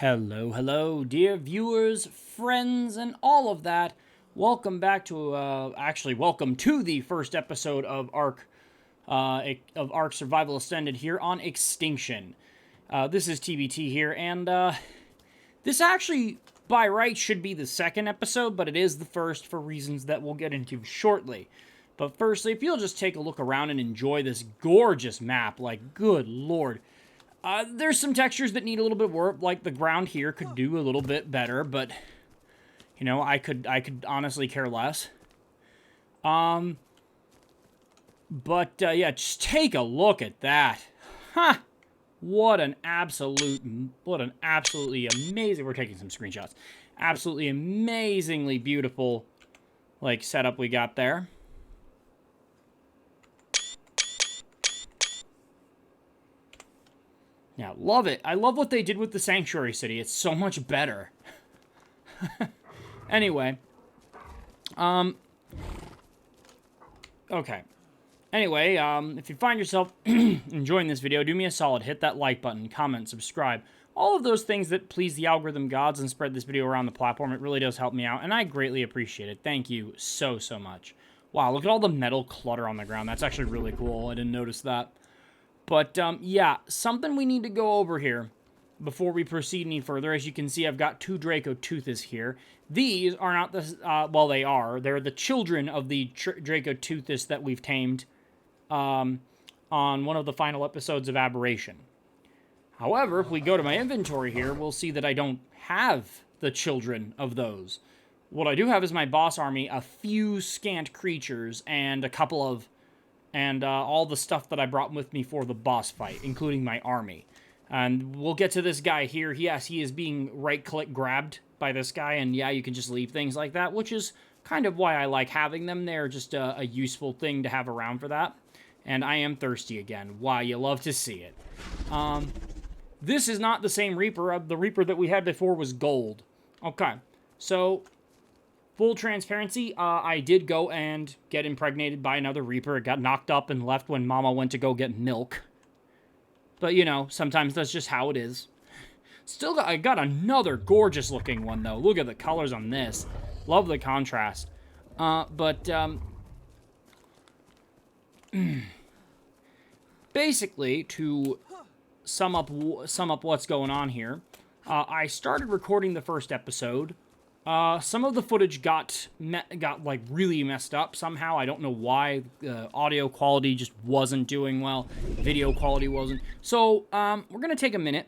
Hello, hello, dear viewers, friends, and all of that. Welcome back to, welcome to the first episode of Ark Survival Ascended here on Extinction. This is TBT here, and this actually, by right, should be the second episode, but it is the first for reasons that we'll get into shortly. But firstly, if you'll just take a look around and enjoy this gorgeous map, like, good lord. There's some textures that need a little bit of work, like the ground here could do a little bit better, but, you know, I could honestly care less. Yeah, just take a look at that. Ha! What an absolutely amazing, we're taking some screenshots. Absolutely amazingly beautiful, like, setup we got there. Yeah, love it. I love what they did with the Sanctuary City. It's so much better. Anyway. Okay. Anyway, if you find yourself enjoying this video, do me a solid. Hit that like button, comment, subscribe. All of those things that please the algorithm gods and spread this video around the platform. It really does help me out, and I greatly appreciate it. Thank you so much. Wow, look at all the metal clutter on the ground. That's actually really cool. I didn't notice that. But, yeah, something we need to go over here before we proceed any further. As you can see, I've got two Draco Tooths here. These are not the, well, they are. They're the children of the Draco Tooths that we've tamed on one of the final episodes of Aberration. However, if we go to my inventory here, we'll see that I don't have the children of those. What I do have is my boss army, a few scant creatures, and a couple of all the stuff that I brought with me for the boss fight, including my army. And we'll get to this guy here. Yes, he is being right-click grabbed by this guy, and yeah, you can just leave things like that, which is kind of why I like having them. They're just a useful thing to have around for that. And I am thirsty again. Why, you love to see it. This is not the same Reaper. The Reaper that we had before was gold. Okay, so full transparency, I did go and get impregnated by another Reaper. It got knocked up and left when Mama went to go get milk. But, you know, sometimes that's just how it is. I got another gorgeous looking one, though. Look at the colors on this. Love the contrast. Basically, to sum up what's going on here, I started recording the first episode. Some of the footage got like really messed up somehow. I don't know why. Audio quality just wasn't doing well. Video quality wasn't. So, we're gonna take a minute,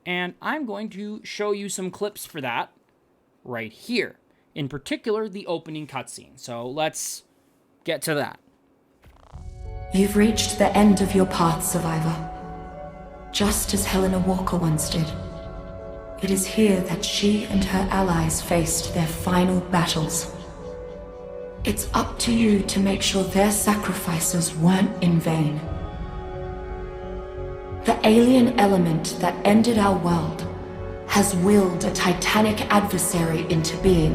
and I'm going to show you some clips for that right here. In particular, the opening cutscene. So, let's get to that. You've reached the end of your path, Survivor. Just as Helena Walker once did. It is here that she and her allies faced their final battles. It's up to you to make sure their sacrifices weren't in vain. The alien element that ended our world has willed a titanic adversary into being,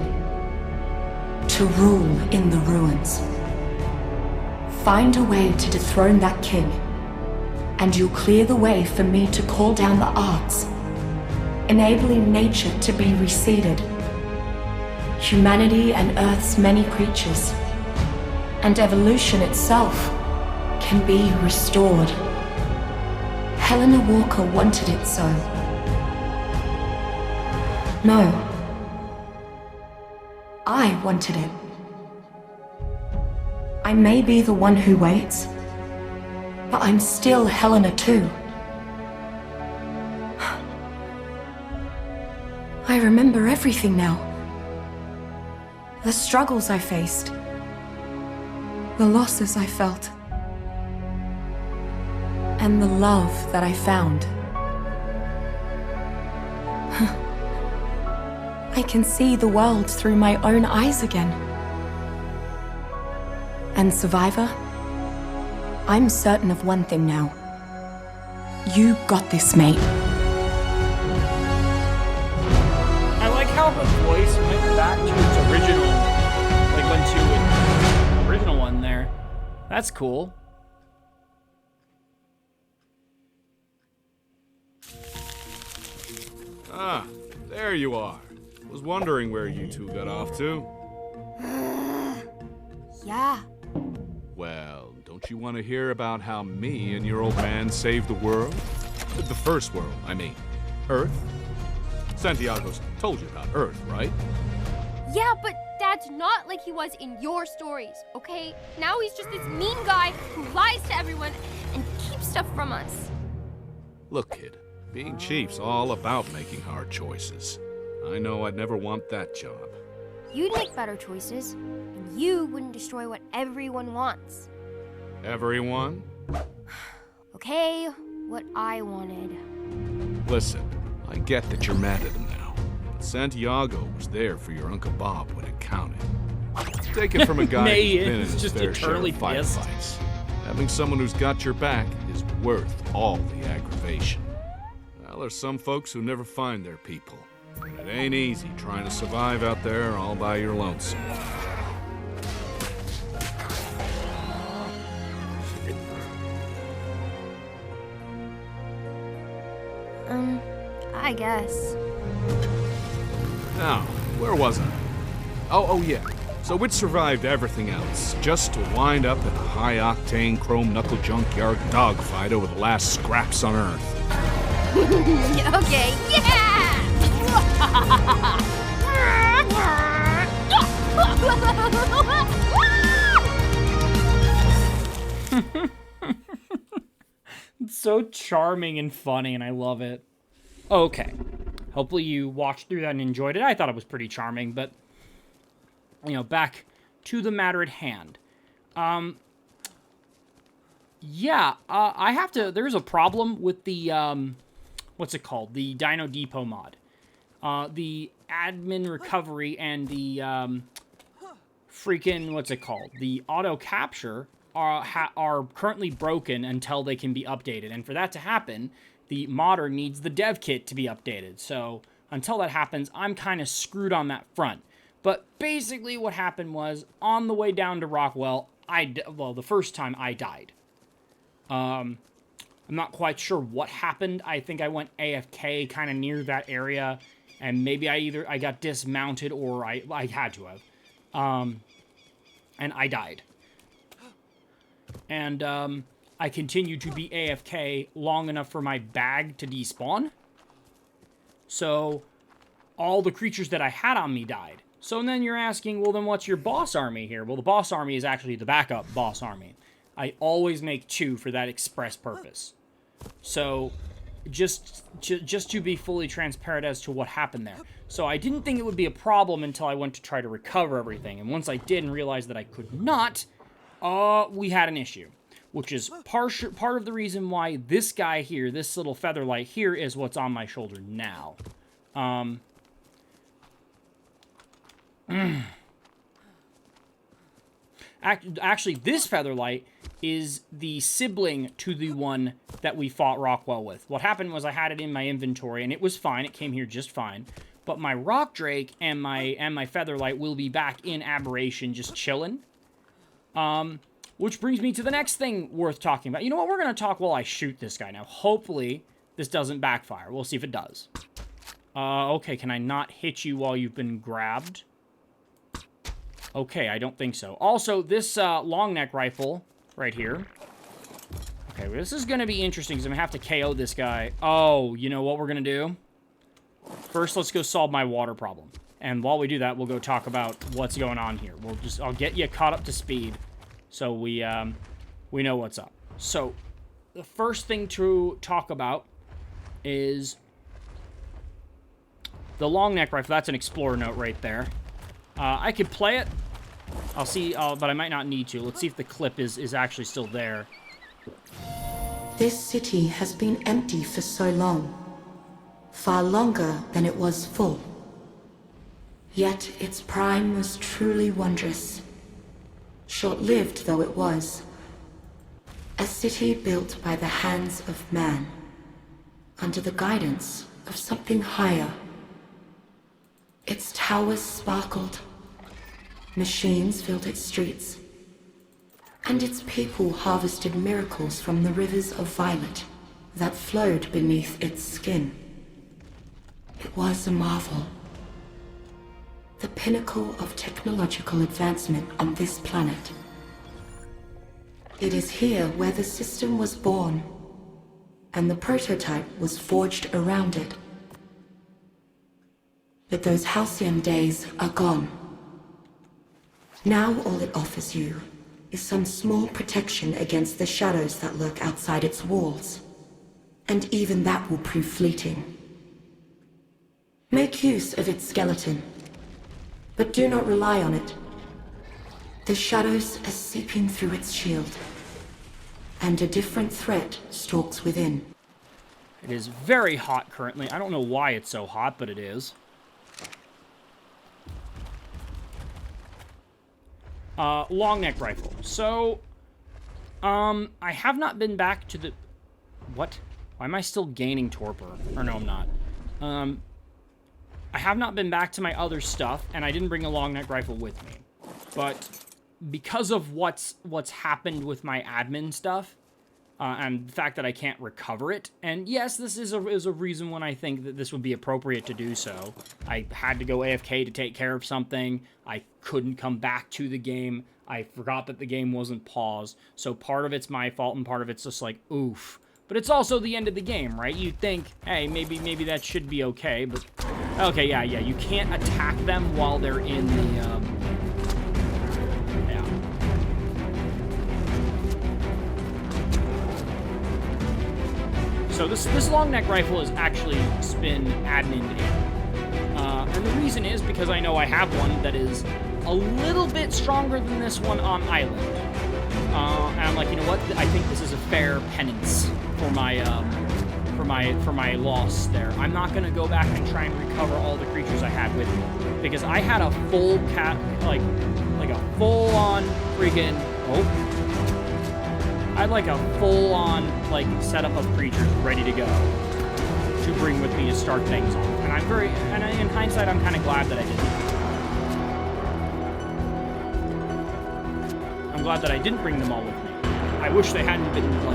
to rule in the ruins. Find a way to dethrone that king, and you'll clear the way for me to call down the arts, enabling nature to be reseeded, humanity and Earth's many creatures, and evolution itself can be restored. Helena Walker wanted it so. No. I wanted it. I may be the one who waits, but I'm still Helena too. I remember everything now. The struggles I faced. The losses I felt. And the love that I found. I can see the world through my own eyes again. And Survivor, I'm certain of one thing now. You got this, mate. How the voice went back to its original, like went to its original one there. That's cool. Ah, there you are. Was wondering where you two got off to. Yeah. Well, don't you want to hear about how me and your old man saved the world? The first world, I mean. Earth? Santiago's told you about Earth, right? Yeah, but Dad's not like he was in your stories, okay? Now he's just this mean guy who lies to everyone and keeps stuff from us. Look, kid, being chief's all about making hard choices. I know I'd never want that job. You'd make better choices, and you wouldn't destroy what everyone wants. Everyone? Okay, what I wanted. Listen, I get that you're mad at him now, but Santiago was there for your Uncle Bob when it counted. Take it from a guy Nay, who's been in it's his just fair share of eternally pissed. firefights. Having someone who's got your back is worth all the aggravation. Well, there's some folks who never find their people. And it ain't easy trying to survive out there all by your lonesome. I guess. Now, where was I? Oh yeah. So it survived everything else, just to wind up in a high-octane chrome knuckle junkyard dogfight over the last scraps on Earth. Okay, yeah! It's so charming and funny, and I love it. Okay. Hopefully you watched through that and enjoyed it. I thought it was pretty charming, but, you know, back to the matter at hand. I have to... There's a problem with the, what's it called? The Dino Depot mod. The admin recovery and the, freaking... What's it called? The auto capture are currently broken until they can be updated. And for that to happen, the modder needs the dev kit to be updated. So until that happens, I'm kind of screwed on that front. But basically what happened was, on the way down to Rockwell, the first time I died. I'm not quite sure what happened. I think I went AFK kind of near that area, and maybe I got dismounted or I had to have. And I died. And I continued to be AFK long enough for my bag to despawn. So all the creatures that I had on me died. So then you're asking, well, then what's your boss army here? Well, the boss army is actually the backup boss army. I always make 2 for that express purpose. So just to be fully transparent as to what happened there. So I didn't think it would be a problem until I went to try to recover everything. And once I did and realized that I could not, we had an issue. Which is part of the reason why this guy here, this little featherlight here, is what's on my shoulder now. Actually, this featherlight is the sibling to the one that we fought Rockwell with. What happened was I had it in my inventory, and it was fine. It came here just fine. But my rock drake and my featherlight will be back in Aberration, just chilling. Which brings me to the next thing worth talking about. You know what? We're going to talk while I shoot this guy. Now, hopefully, this doesn't backfire. We'll see if it does. Okay, can I not hit you while you've been grabbed? Okay, I don't think so. Also, this long neck rifle right here. Okay, well, this is going to be interesting because I'm going to have to KO this guy. Oh, you know what we're going to do? First, let's go solve my water problem. And while we do that, we'll go talk about what's going on here. I'll get you caught up to speed. So we know what's up. So the first thing to talk about is the long neck rifle. That's an explorer note right there. I could play it. I'll see, but I might not need to. Let's see if the clip is actually still there. This city has been empty for so long, far longer than it was full. Yet its prime was truly wondrous. Short-lived though it was. A city built by the hands of man, under the guidance of something higher. Its towers sparkled, machines filled its streets, and its people harvested miracles from the rivers of violet that flowed beneath its skin. was a marvel. The pinnacle of technological advancement on this planet. It is here where the system was born, and the prototype was forged around it. But those halcyon days are gone. Now all it offers you is some small protection against the shadows that lurk outside its walls. And even that will prove fleeting. Make use of its skeleton, but do not rely on it. The shadows are seeping through its shield, and a different threat stalks within. It is very hot currently. I don't know why it's so hot, but it is. Long neck rifle. So, I have not been back to the... What? Why am I still gaining torpor? Or no, I'm not. I have not been back to my other stuff, and I didn't bring a long neck rifle with me. But because of what's happened with my admin stuff, and the fact that I can't recover it, and yes, this is a reason when I think that this would be appropriate to do so. I had to go AFK to take care of something. I couldn't come back to the game. I forgot that the game wasn't paused. So part of it's my fault, and part of it's just like, oof. But it's also the end of the game, right? You'd think, hey, maybe that should be okay, but... Okay, yeah, you can't attack them while they're in the, So this long neck rifle has actually been admined in. And the reason is because I know I have one that is a little bit stronger than this one on Island. And I'm like, you know what? I think this is a fair penance for my loss there. I'm not gonna go back and try and recover all the creatures I had with me, because I had a full like a full-on freaking I had like a full-on like setup of creatures ready to go to bring with me to start things off. And in hindsight, I'm kind of glad that I didn't. I'm glad that I didn't bring them all with me. I wish they hadn't been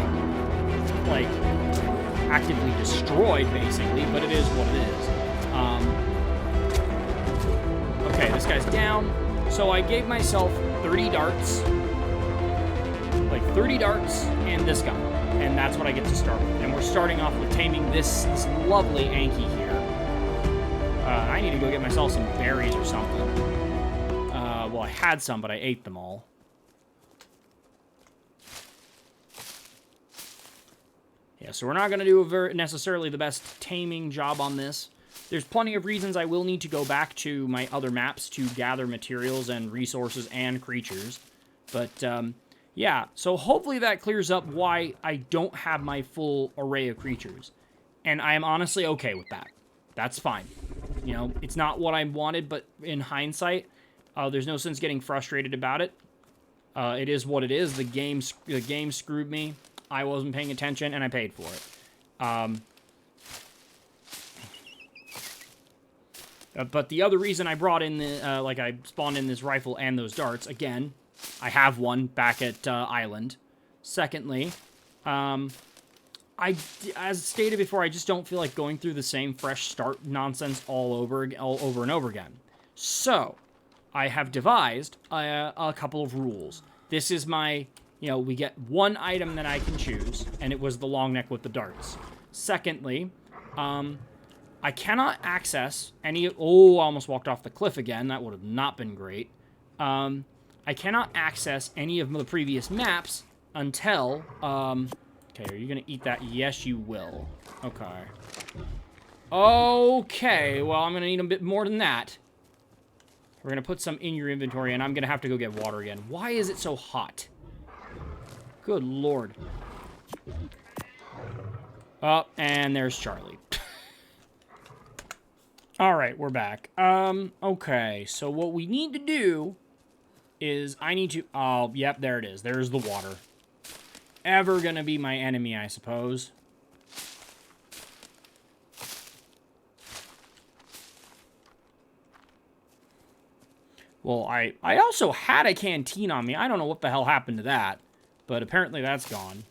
like actively destroyed, basically, but it is what it is. Okay, this guy's down. So I gave myself 30 darts. Like 30 darts and this gun. And that's what I get to start with. And we're starting off with taming this lovely Anki here. I need to go get myself some berries or something. Well, I had some, but I ate them all. Yeah, so we're not going to do necessarily the best taming job on this. There's plenty of reasons I will need to go back to my other maps to gather materials and resources and creatures. But, yeah, so hopefully that clears up why I don't have my full array of creatures. And I am honestly okay with that. That's fine. You know, it's not what I wanted, but in hindsight, there's no sense getting frustrated about it. It is what it is. The game screwed me. I wasn't paying attention, and I paid for it. But the other reason I brought in the, I spawned in this rifle and those darts, again, I have one back at Island. Secondly, as stated before, I just don't feel like going through the same fresh start nonsense all over and over again. So, I have devised a couple of rules. This is my, we get one item that I can choose, and it was the long neck with the darts. Secondly, I cannot access any... Oh, I almost walked off the cliff again. That would have not been great. I cannot access any of the previous maps until... okay, are you going to eat that? Yes, you will. Okay. Okay, well, I'm going to need a bit more than that. We're going to put some in your inventory, and I'm going to have to go get water again. Why is it so hot? Good lord. Oh, and there's Charlie. Alright, we're back. Okay, so what we need to do is I need to... Oh, yep, there it is. There's the water. Ever gonna be my enemy, I suppose. Well, I also had a canteen on me. I don't know what the hell happened to that, but apparently that's gone.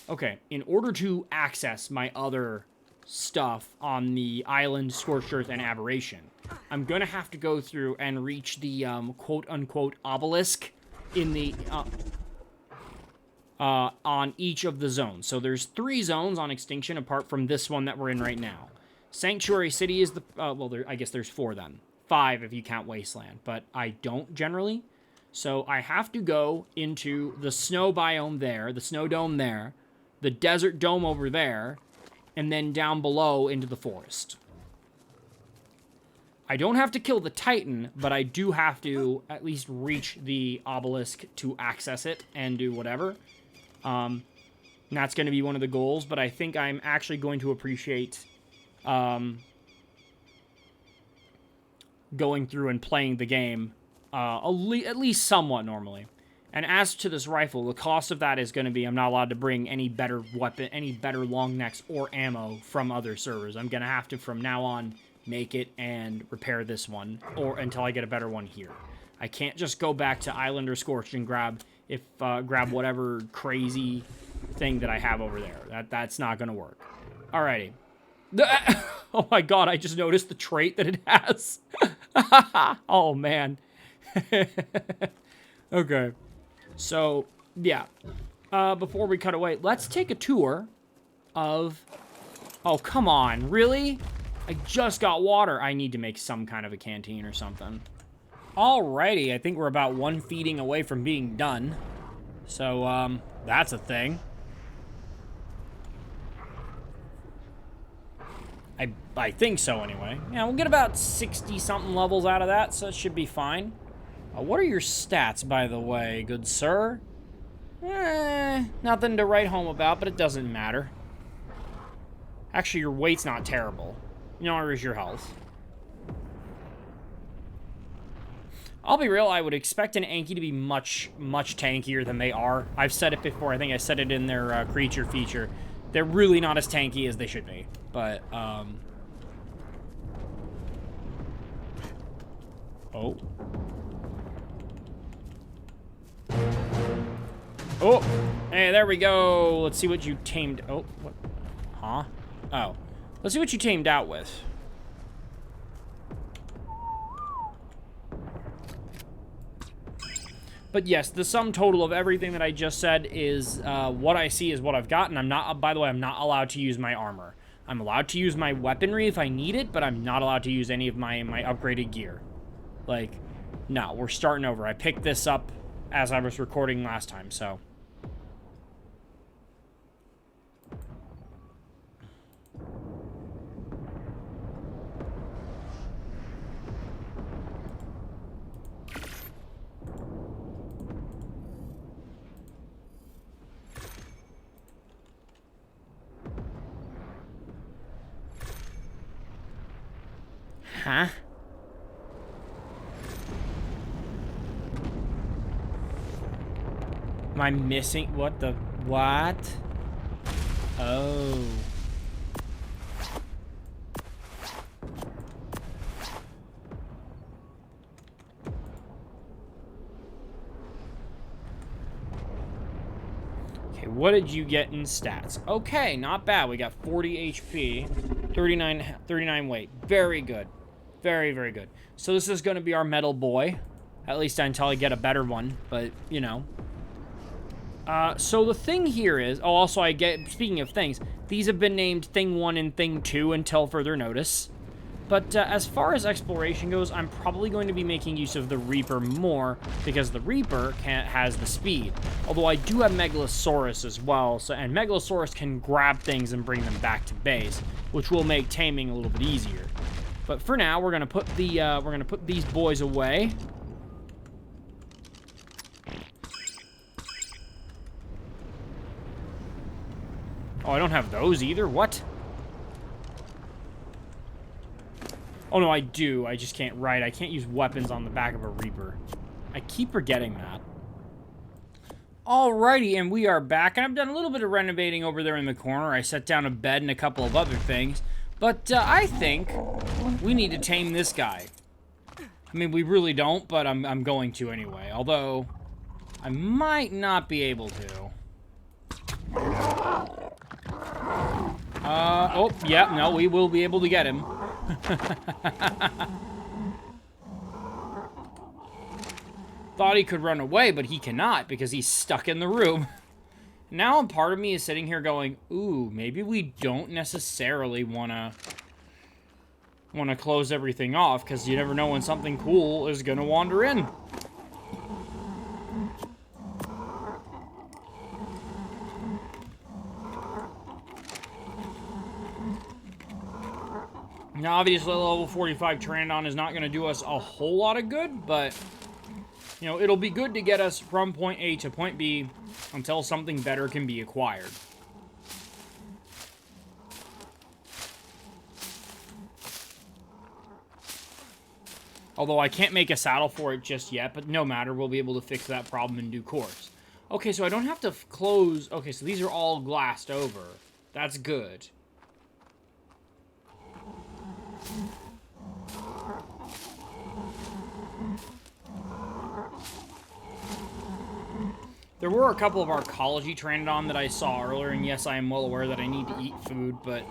Okay, in order to access my other stuff on the island, Scorched Earth, and Aberration, I'm gonna have to go through and reach the quote-unquote obelisk in the on each of the zones. So there's 3 zones on Extinction apart from this one that we're in right now. Sanctuary City is the well, I guess there's 4 then, 5 if you count Wasteland, but I don't generally. So I have to go into the snow biome there, the snow dome there, the desert dome over there, and then down below into the forest. I don't have to kill the Titan, but I do have to at least reach the obelisk to access it and do whatever. And that's going to be one of the goals, but I think I'm actually going to appreciate going through and playing the game at least somewhat normally. And as to this rifle, the cost of that is going to be I'm not allowed to bring any better weapon, any better long necks or ammo from other servers. I'm going to have to, from now on, make it and repair this one, or until I get a better one here. I can't just go back to Island or Scorched and grab whatever crazy thing that I have over there. That's not going to work. Alrighty. Oh my god, I just noticed the trait that it has. Oh man. Okay. So, yeah. Before we cut away, let's take a tour of... Oh, come on. Really? I just got water. I need to make some kind of a canteen or something. Alrighty, I think we're about 1 feeding away from being done. So, that's a thing. I think so, anyway. Yeah, we'll get about 60-something levels out of that, so it should be fine. What are your stats, by the way, good sir? Nothing to write home about, but it doesn't matter. Actually, your weight's not terrible. Nor is your health. I'll be real, I would expect an Anki to be much, much tankier than they are. I've said it before, I think I said it in their creature feature. They're really not as tanky as they should be. But, Oh. Oh! Hey, there we go! Let's see what you tamed... Oh, what? Huh? Oh. Let's see what you tamed out with. But yes, the sum total of everything that I just said is what I see is what I've got, and I'm not, by the way, I'm not allowed to use my armor. I'm allowed to use my weaponry if I need it, but I'm not allowed to use any of my upgraded gear. Like, no, we're starting over. I picked this up as I was recording last time, so... Huh? Am I missing? What the? What? Oh. Okay, what did you get in stats? Okay, not bad. We got 40 HP, 39 weight. Very good. Very, very good. So this is going to be our metal boy. At least until I get a better one. But, you know. So the thing here is... Oh, also I get... Speaking of things, these have been named Thing 1 and Thing 2 until further notice. But as far as exploration goes, I'm probably going to be making use of the Reaper more. Because the Reaper has the speed. Although I do have Megalosaurus as well. So, and Megalosaurus can grab things and bring them back to base. Which will make taming a little bit easier. But for now, we're gonna put these boys away. Oh, I don't have those either. What? Oh no, I do. I just can't ride. I can't use weapons on the back of a Reaper. I keep forgetting that. Alrighty, and we are back. I've done a little bit of renovating over there in the corner. I set down a bed and a couple of other things. But I think we need to tame this guy. I mean, we really don't, but I'm going to anyway. Although, I might not be able to. Oh, yeah, no, we will be able to get him. Thought he could run away, but he cannot because he's stuck in the room. Now, part of me is sitting here going, ooh, maybe we don't necessarily want to close everything off, because you never know when something cool is going to wander in. Now, obviously, level 45 Pteranodon is not going to do us a whole lot of good, but, you know, it'll be good to get us from point A to point B until something better can be acquired. Although I can't make a saddle for it just yet, but no matter, we'll be able to fix that problem in due course. Okay, so I don't have to close... Okay, so these are all glassed over. That's good. There were a couple of arcology Pteranodon that I saw earlier, and yes, I am well aware that I need to eat food, but...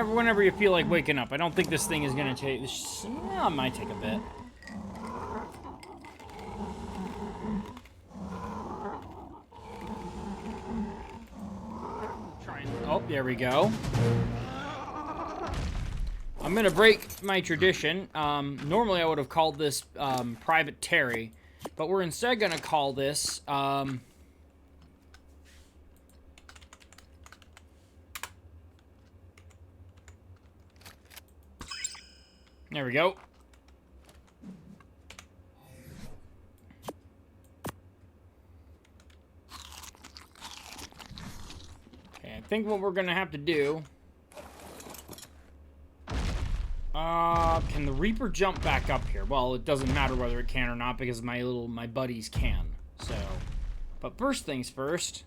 Whenever you feel like waking up. I don't think this thing is going to take... It might take a bit. Oh, there we go. I'm going to break my tradition. Normally I would have called this Private Terry, but we're instead going to call this... There we go. Okay, I think what we're gonna have to do... can the Reaper jump back up here? Well, it doesn't matter whether it can or not because my buddies can. So, but first things first...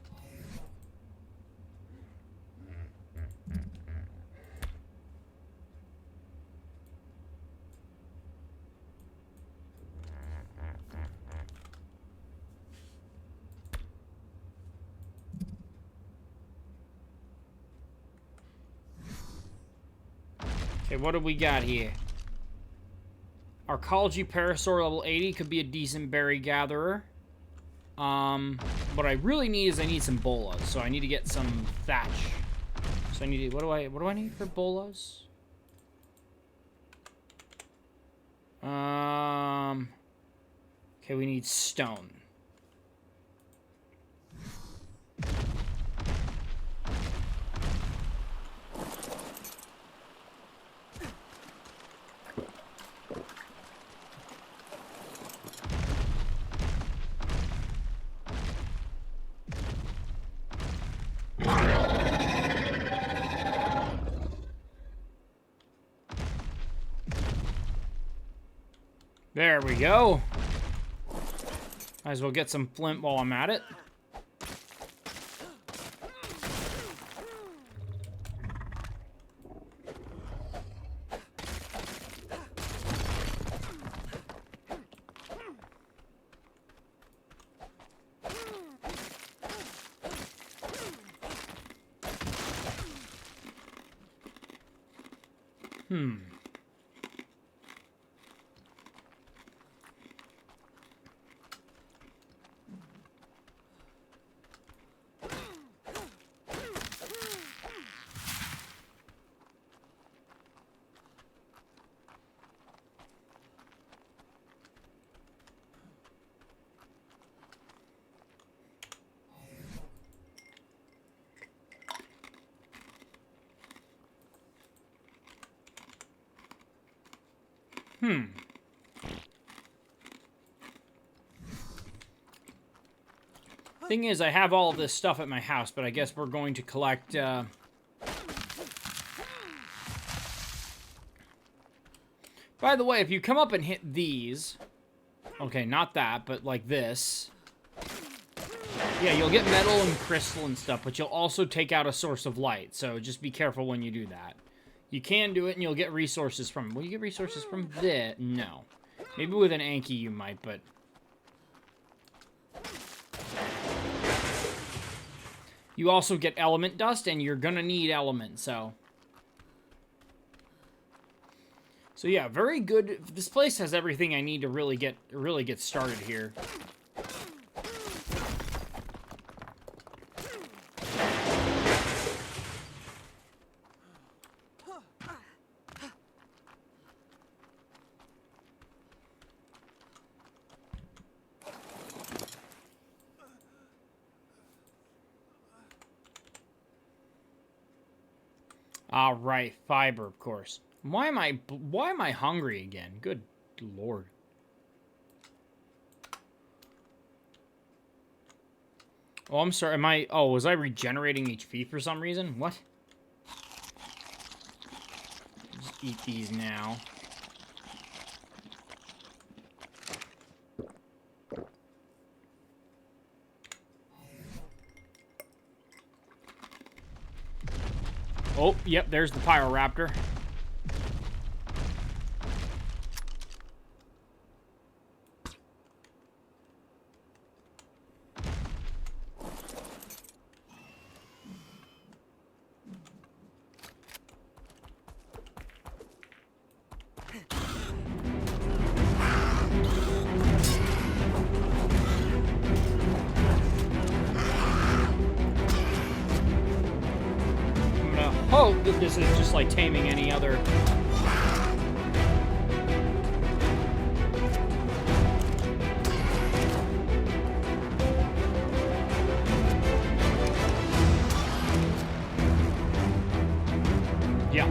Okay, what do we got here? Arcology Parasaur level 80 could be a decent berry gatherer. What I really need is I need some bolas, so I need to get some thatch. So I need to, what do I need for bolas? Okay, we need stone. There we go. Might as well get some flint while I'm at it. Thing is, I have all of this stuff at my house, but I guess we're going to collect, By the way, if you come up and hit these... Okay, not that, but like this. Yeah, you'll get metal and crystal and stuff, but you'll also take out a source of light, so just be careful when you do that. You can do it, and you'll get resources from... Will you get resources from this? No. Maybe with an Anki you might, but... You also get element dust, and you're gonna need element, so... So yeah, very good. This place has everything I need to really get started here. All right, fiber, of course. Why am I hungry again? Good lord. Oh, I'm sorry. Was I regenerating HP for some reason? What? Just eat these now. Oh, yep, there's the Pyroraptor. Hope that this is just like taming any other. Yeah,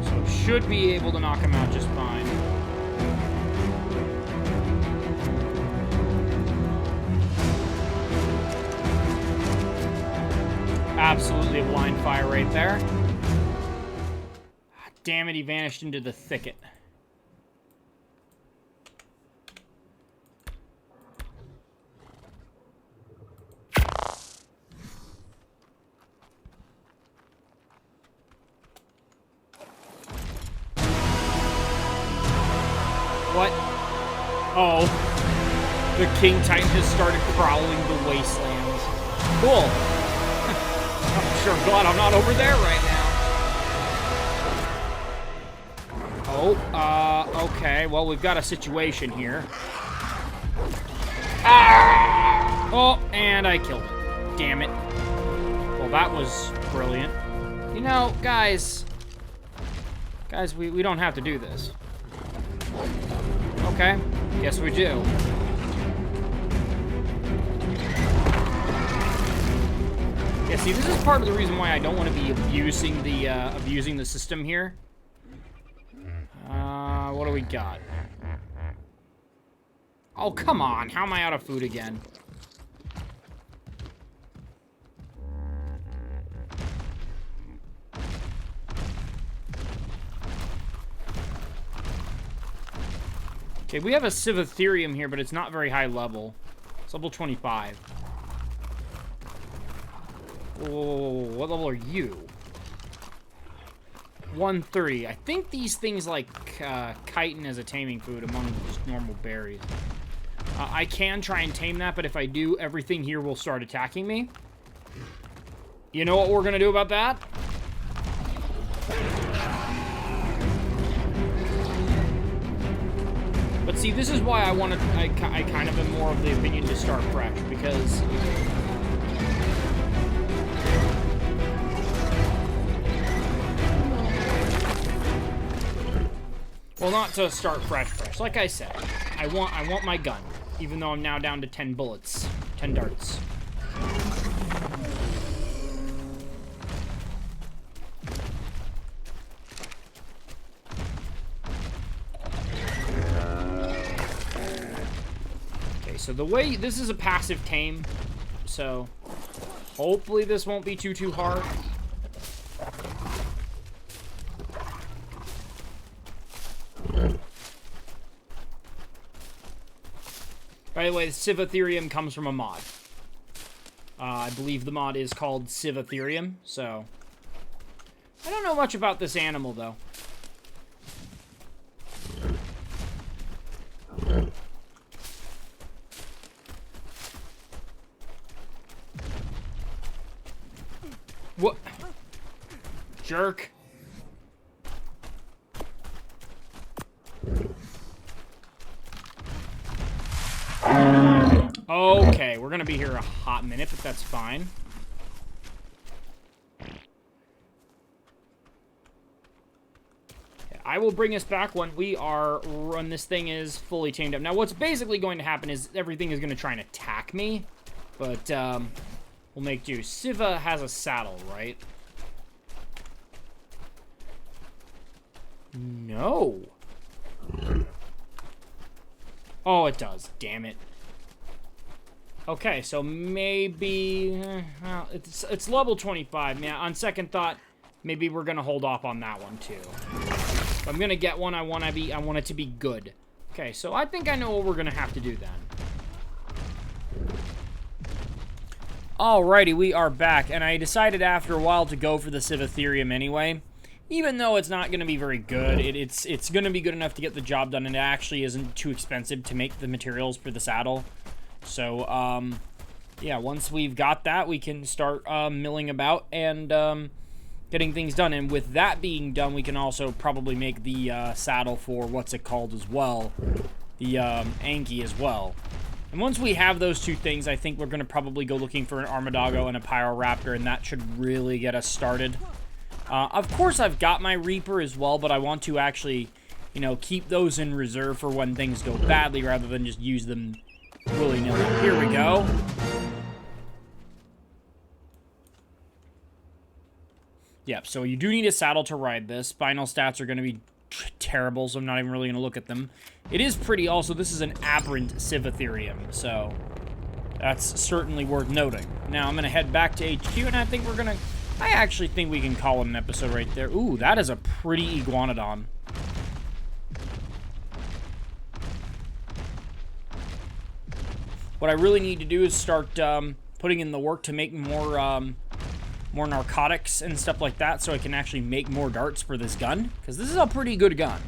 so should be able to knock him out just fine. Absolutely a blind fire right there. Damn it, he vanished into the thicket. What? Oh. The King Titan has started prowling the wastelands. Cool. I'm sure glad I'm not over there right now. Oh, okay. Well, we've got a situation here. Ah! Oh, and I killed it. Damn it. Well, that was brilliant. You know, guys, we don't have to do this. Okay, guess we do. Yeah, see, this is part of the reason why I don't want to be abusing the system here. What do we got? Oh, come on. How am I out of food again? Okay, we have a Sivatherium here, but it's not very high level. It's level 25. Whoa, what level are you? 130. I think these things like chitin as a taming food among just normal berries. I can try and tame that, but if I do, everything here will start attacking me. You know what we're gonna do about that? But see, this is why I kind of am more of the opinion to start fresh, because... Well, not to start fresh. Like I said, I want my gun, even though I'm now down to 10 bullets, 10 darts. so the way... This is a passive tame, so hopefully this won't be too hard. By the way, the Sivatherium comes from a mod. I believe the mod is called Sivatherium, so... I don't know much about this animal, though. What? Jerk. Okay, we're gonna be here a hot minute, but that's fine. I will bring us back when this thing is fully tamed up. Now, what's basically going to happen is everything is going to try and attack me, but we'll make do. Siva has a saddle, right? No. Oh, it does. Damn it. Okay, so maybe... well, it's level 25. Yeah, on second thought, maybe we're going to hold off on that one, too. If I'm going to get one, I want it to be good. Okay, so I think I know what we're going to have to do then. Alrighty, we are back, and I decided after a while to go for the Sivatherium anyway. Even though it's not going to be very good, it's going to be good enough to get the job done, and it actually isn't too expensive to make the materials for the saddle. So, yeah, once we've got that, we can start milling about and getting things done. And with that being done, we can also probably make the saddle for what's it called as well, the Anki as well. And once we have those two things, I think we're going to probably go looking for an Armadago and a Pyroraptor, and that should really get us started. Of course, I've got my Reaper as well, but I want to actually, you know, keep those in reserve for when things go badly rather than just use them willy-nilly. Here we go. Yep, so you do need a saddle to ride this. Spinal stats are going to be terrible, so I'm not even really going to look at them. It is pretty. Also, this is an aberrant Sivatherium, so that's certainly worth noting. Now, I'm going to head back to HQ, and I think we're going to... I actually think we can call it an episode right there. Ooh, that is a pretty iguanodon. What I really need to do is start putting in the work to make more narcotics and stuff like that, so I can actually make more darts for this gun, because this is a pretty good gun.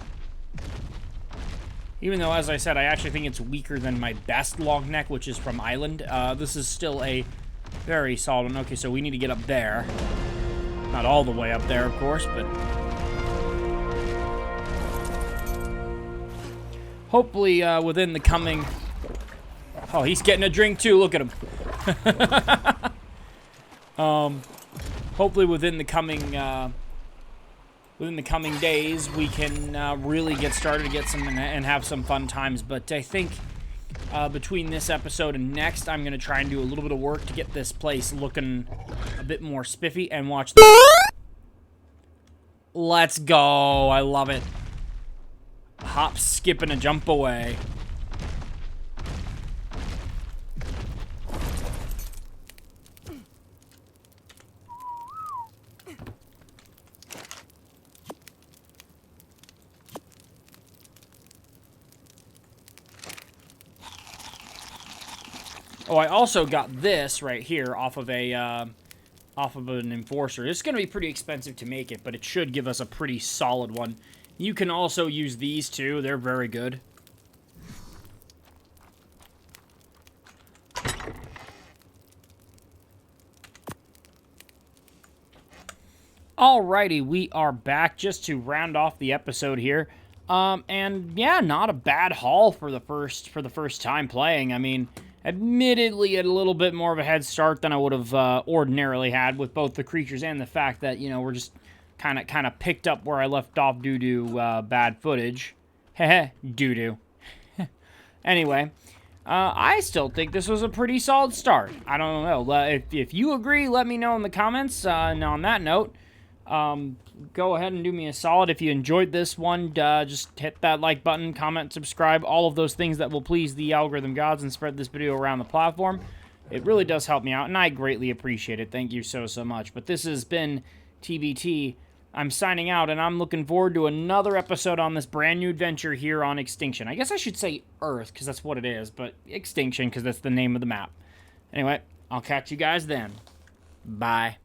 Even though, as I said, I actually think it's weaker than my best long neck, which is from Island. This is still a very solid one. Okay, so we need to get up there. Not all the way up there, of course, but... hopefully, within the coming... Oh, he's getting a drink, too. Look at him. Hopefully, within the coming days, we can really get started, get some, and have some fun times. But I think between this episode and next, I'm gonna try and do a little bit of work to get this place looking a bit more spiffy. And watch this. Let's go! I love it. Hop, skip, and a jump away. Oh, I also got this right here off of an enforcer. It's going to be pretty expensive to make it, but it should give us a pretty solid one. You can also use these too. They're very good. Alrighty, we are back just to round off the episode here. And yeah, not a bad haul for the first time playing. I mean, admittedly, a little bit more of a head start than I would have ordinarily had with both the creatures and the fact that, you know, we're just kind of picked up where I left off due to bad footage. Heh, doo-doo. Anyway, I still think this was a pretty solid start. I don't know. If you agree, let me know in the comments. And on that note, Go ahead and do me a solid. If you enjoyed this one, just hit that like button, comment, subscribe, all of those things that will please the algorithm gods and spread this video around the platform. It really does help me out, and I greatly appreciate it. Thank you so much. But this has been TBT. I'm signing out, and I'm looking forward to another episode on this brand new adventure here on Extinction. I guess I should say Earth, because that's what it is, but Extinction, because that's the name of the map. Anyway, I'll catch you guys then. Bye.